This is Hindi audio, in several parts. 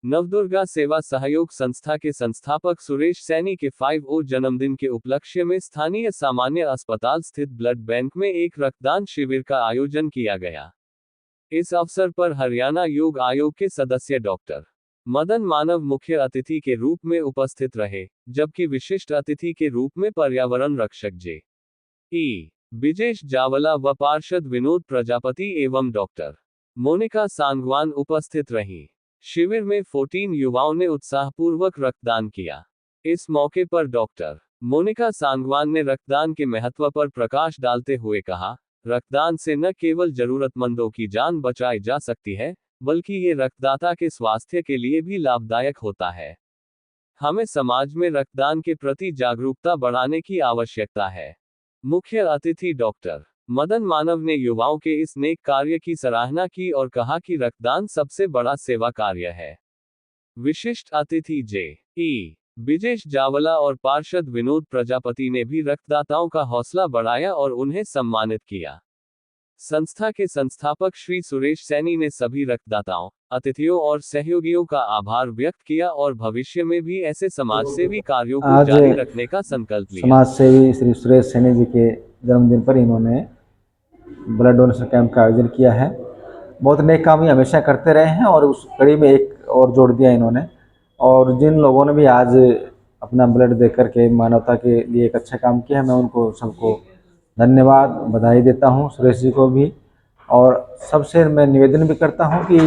नवदुर्गा सेवा सहयोग संस्था के संस्थापक सुरेश सैनी के 5 जन्मदिन के उपलक्ष्य में स्थानीय सामान्य अस्पताल स्थित ब्लड बैंक में एक रक्तदान शिविर का आयोजन किया गया। इस अवसर पर हरियाणा योग आयोग के सदस्य डॉक्टर मदन मानव मुख्य अतिथि के रूप में उपस्थित रहे, जबकि विशिष्ट अतिथि के रूप में पर्यावरण रक्षक जे.ई. बिजेश जावला व पार्षद विनोद प्रजापति एवं डॉक्टर मोनिका सांगवान उपस्थित रहीं। शिविर में 14 युवाओं ने उत्साहपूर्वक रक्तदान किया। इस मौके पर डॉक्टर मोनिका सांगवान ने रक्तदान के महत्व पर प्रकाश डालते हुए कहा, रक्तदान से न केवल जरूरतमंदों की जान बचाई जा सकती है, बल्कि ये रक्तदाता के स्वास्थ्य के लिए भी लाभदायक होता है। हमें समाज में रक्तदान के प्रति जागरूकता बढ़ाने की आवश्यकता है। मुख्य अतिथि डॉक्टर मदन मानव ने युवाओं के इस नेक कार्य की सराहना की और कहा कि रक्तदान सबसे बड़ा सेवा कार्य है। विशिष्ट अतिथि जे.ई. बिजेश जावला और पार्षद विनोद प्रजापति ने भी रक्तदाताओं का हौसला बढ़ाया और उन्हें सम्मानित किया। संस्था के संस्थापक श्री सुरेश सैनी ने सभी रक्तदाताओं, अतिथियों और सहयोगियों का आभार व्यक्त किया और भविष्य में भी ऐसे समाजसेवी कार्यों को जारी रखने का संकल्प लिया। समाज सेवी श्री सुरेश सैनी जी के जन्मदिन पर इन्होंने ब्लड डोनेशन कैंप का आयोजन किया है। बहुत नेक काम ये हमेशा करते रहे हैं और उस कड़ी में एक और जोड़ दिया इन्होंने। और जिन लोगों ने भी आज अपना ब्लड दे करके मानवता के लिए एक अच्छा काम किया है, मैं उनको सबको धन्यवाद बधाई देता हूं, सुरेश जी को भी। और सबसे मैं निवेदन भी करता हूं कि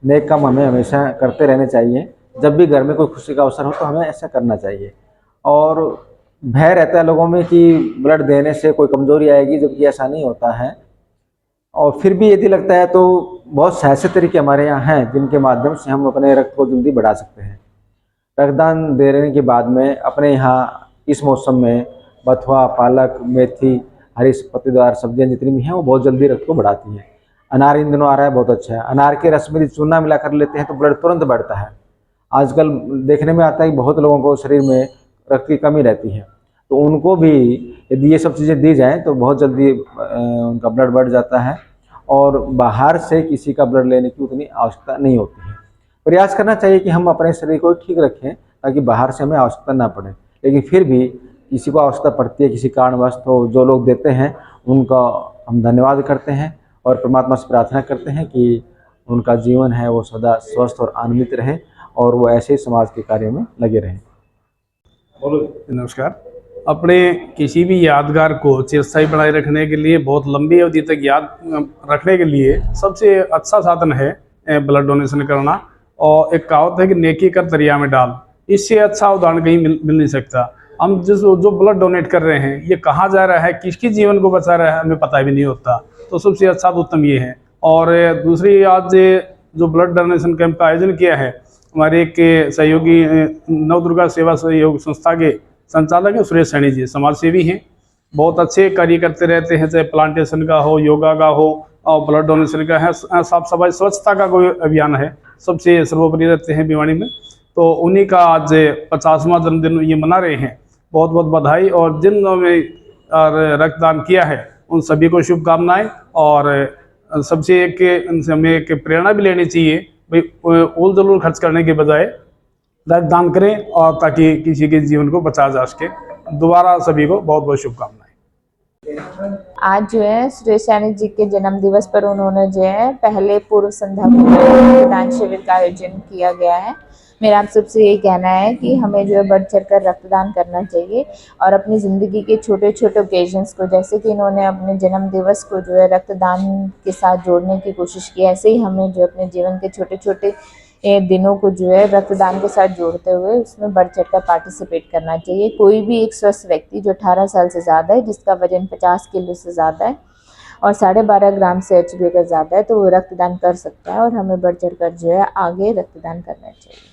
नेक काम हमें हमेशा करते रहने चाहिए। जब भी घर में कोई खुशी का अवसर हो तो हमें ऐसा करना चाहिए। और भय रहता है लोगों में कि ब्लड देने से कोई कमजोरी आएगी, जबकि ऐसा नहीं होता है। और फिर भी यदि लगता है तो बहुत से ऐसे तरीके हमारे यहाँ हैं जिनके माध्यम से हम अपने रक्त को जल्दी बढ़ा सकते हैं। रक्तदान देने के बाद में अपने यहाँ इस मौसम में बथुआ, पालक, मेथी, हरी पत्तेदार सब्जियां जितनी भी हैं वो बहुत जल्दी रक्त को बढ़ाती हैं। अनार इन दिनों आ रहा है, बहुत अच्छा है। अनार के रस में यदि चूना मिला कर लेते हैं तो ब्लड तुरंत बढ़ता है। आजकल देखने में आता है कि बहुत लोगों को शरीर में रक्त की कमी रहती है, तो उनको भी यदि ये सब चीज़ें दी जाएँ तो बहुत जल्दी उनका ब्लड बढ़ जाता है और बाहर से किसी का ब्लड लेने की उतनी आवश्यकता नहीं होती है। प्रयास करना चाहिए कि हम अपने शरीर को ठीक रखें ताकि बाहर से हमें आवश्यकता ना पड़े। लेकिन फिर भी किसी को आवश्यकता पड़ती है किसी कारणवश, तो जो लोग देते हैं उनका हम धन्यवाद करते हैं और परमात्मा से प्रार्थना करते हैं कि उनका जीवन है वो सदा स्वस्थ और आनंदित रहे और वो ऐसे ही समाज के कार्यों में लगे रहें। नमस्कार। अपने किसी भी यादगार को चिरस्थायी बनाए रखने के लिए, बहुत लंबी अवधि तक याद रखने के लिए सबसे अच्छा साधन है ब्लड डोनेशन करना। और एक कहावत है कि नेकी कर दरिया में डाल, इससे अच्छा उदाहरण कहीं मिल नहीं सकता। हम जो ब्लड डोनेट कर रहे हैं ये कहाँ जा रहा है, किसकी जीवन को बचा रहा है, हमें पता भी नहीं होता। तो सबसे अच्छा तो उत्तम ये है। और दूसरी, आज जो ब्लड डोनेशन कैंप का आयोजन किया है, हमारे एक सहयोगी नवदुर्गा सेवा सहयोग संस्था के संचालक हैं सुरेश सैनी जी, समाज सेवी हैं, बहुत अच्छे कार्य करते रहते हैं, चाहे प्लांटेशन का हो, योगा का हो और ब्लड डोनेशन का है, साफ सफाई स्वच्छता का कोई अभियान है, सबसे सर्वोपरि रहते हैं भिवानी में। तो उन्हीं का आज 50वां जन्मदिन ये मना रहे हैं। बहुत बहुत बधाई। और जिन लोगों ने रक्तदान किया है उन सभी को शुभकामनाएं। और सबसे हमें एक प्रेरणा भी लेनी चाहिए, भाई उल जलूल खर्च करने के बजाय रक्तदान करें और ताकि किसी के जीवन को बचा जा सके। दोबारा सभी को बहुत बहुत शुभकामनाएं। आज जो है सुरेश सैनी जी के जन्म दिवस पर उन्होंने जो है पहले पूर्व संध्या रक्तदान शिविर का आयोजन किया गया है। मेरा आप सबसे यही कहना है कि हमें जो है बढ़ चढ़ कर रक्तदान करना चाहिए और अपनी ज़िंदगी के छोटे छोटे ओकेजन्स को, जैसे कि इन्होंने अपने जन्म दिवस को जो है रक्तदान के साथ जोड़ने की कोशिश की, ऐसे ही हमें जो अपने जीवन के छोटे छोटे दिनों को जो है रक्तदान के साथ जोड़ते हुए उसमें बढ़ चढ़ कर पार्टिसिपेट करना चाहिए। कोई भी एक स्वस्थ व्यक्ति जो 18 साल से ज़्यादा है, जिसका वजन 50 किलो से ज़्यादा है और 12.5 ग्राम से HB अगर ज़्यादा है, तो वो रक्तदान कर सकता है और हमें बढ़ चढ़ कर जो है आगे रक्तदान करना चाहिए।